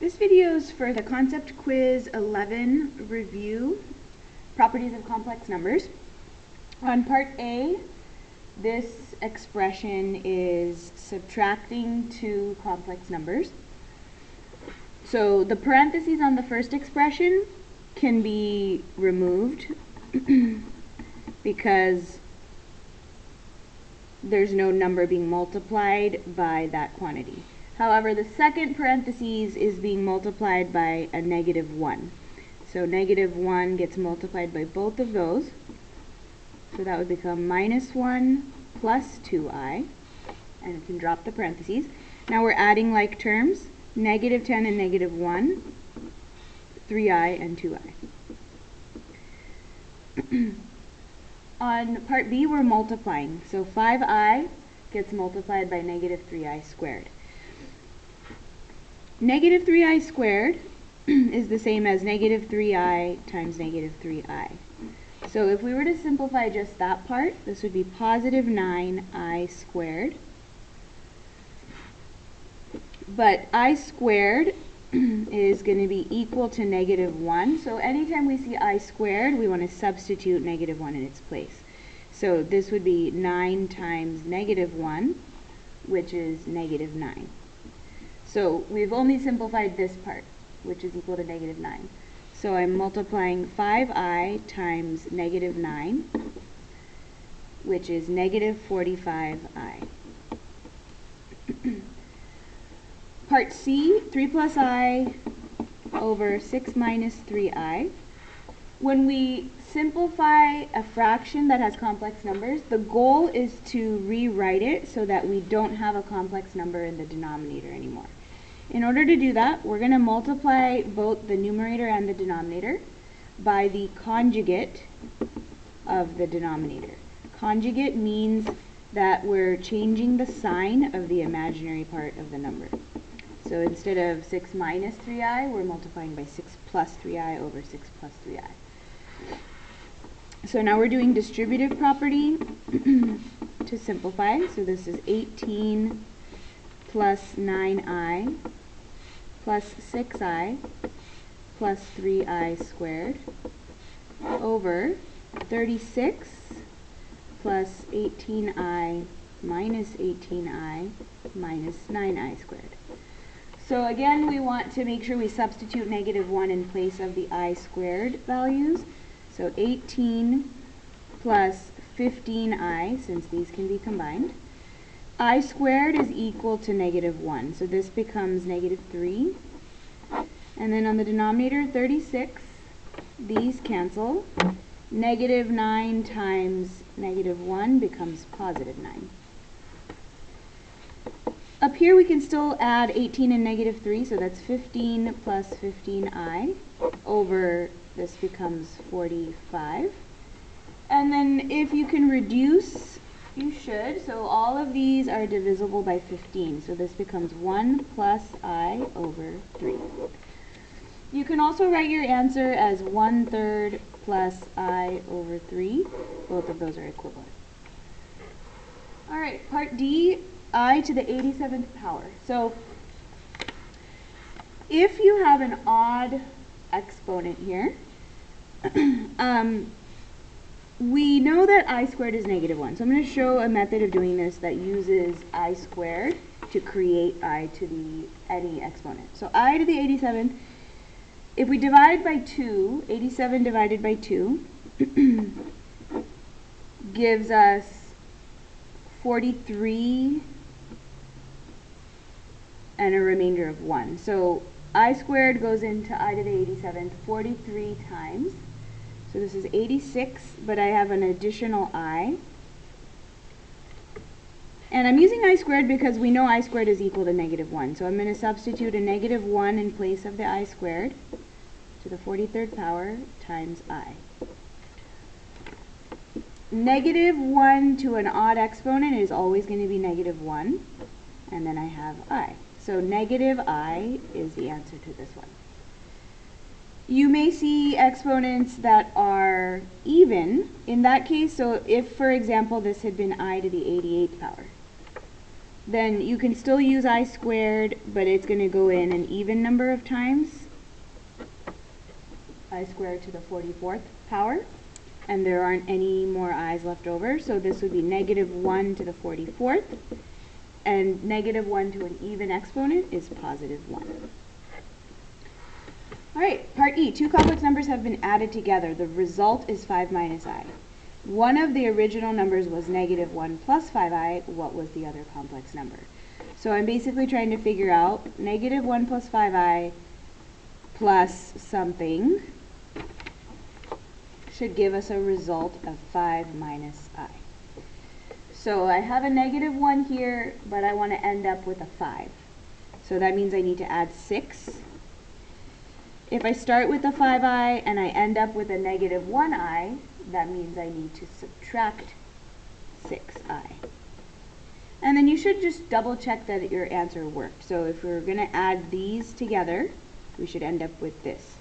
This video is for the Concept Quiz 11 review, Properties of Complex Numbers. On part A, this expression is subtracting two complex numbers. So the parentheses on the first expression can be removed because there's no number being multiplied by that quantity. However, the second parentheses is being multiplied by a -1. So -1 gets multiplied by both of those. So that would become -1 plus 2i. And we can drop the parentheses. Now we're adding like terms. -10 and -1. 3i and 2i. On part B, we're multiplying. So 5i gets multiplied by -3i squared. -3i squared is the same as -3i times -3i. So if we were to simplify just that part, this would be positive 9i squared. But I squared is going to be equal to -1. So anytime we see I squared, we want to substitute -1 in its place. So this would be 9 times -1, which is -9. So we've only simplified this part, which is equal to -9. So I'm multiplying 5i times -9, which is -45i. Part C, 3 plus I over 6 minus 3i. When we simplify a fraction that has complex numbers, the goal is to rewrite it so that we don't have a complex number in the denominator anymore. In order to do that, we're going to multiply both the numerator and the denominator by the conjugate of the denominator. Conjugate means that we're changing the sign of the imaginary part of the number. So instead of 6 minus 3i, we're multiplying by 6 plus 3i over 6 plus 3i. So now we're doing distributive property to simplify. So this is 18 plus 9i plus 6i plus 3i squared over 36 plus 18i minus 18i minus 9i squared. So again, we want to make sure we substitute -1 in place of the I squared values. So 18 plus 15i, since these can be combined. I squared is equal to -1, so this becomes -3. And then on the denominator, 36, these cancel. -9 times -1 becomes +9. Up here we can still add 18 and -3, so that's 15 plus 15i over, this becomes 45. And then if you can reduce, you should. So all of these are divisible by 15. So this becomes 1 plus I over 3. You can also write your answer as 1/3 plus I over 3. Both of those are equivalent. All right, part D, I to the 87th power. So if you have an odd exponent here, we know that I squared is -1. So I'm going to show a method of doing this that uses I squared to create I to the any exponent. So I to the 87th, if we divide by 2, 87 divided by 2 gives us 43 and a remainder of 1. So I squared goes into I to the 87th 43 times. So this is 86, but I have an additional I. And I'm using I squared because we know I squared is equal to -1. So I'm going to substitute a -1 in place of the I squared to the 43rd power times I. -1 to an odd exponent is always going to be -1. And then I have I. So -I is the answer to this one. You may see exponents that are even. In that case, so if, for example, this had been I to the 88th power, then you can still use I squared, but it's going to go in an even number of times. I squared to the 44th power, and there aren't any more i's left over, so this would be negative 1 to the 44th, and negative 1 to an even exponent is positive 1. Alright, part E. Two complex numbers have been added together. The result is 5 minus I. One of the original numbers was negative 1 plus 5i. What was the other complex number? So I'm basically trying to figure out negative 1 plus 5i plus something should give us a result of 5 minus I. So I have a negative 1 here, but I want to end up with a 5. So that means I need to add 6. If I start with a 5i and I end up with a negative 1i, that means I need to subtract 6i. And then you should just double check that your answer worked. So if we're going to add these together, we should end up with this.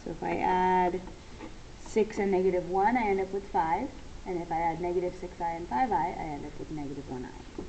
So if I add 6 and negative 1, I end up with 5. And if I add negative 6i and 5i, I end up with negative 1i.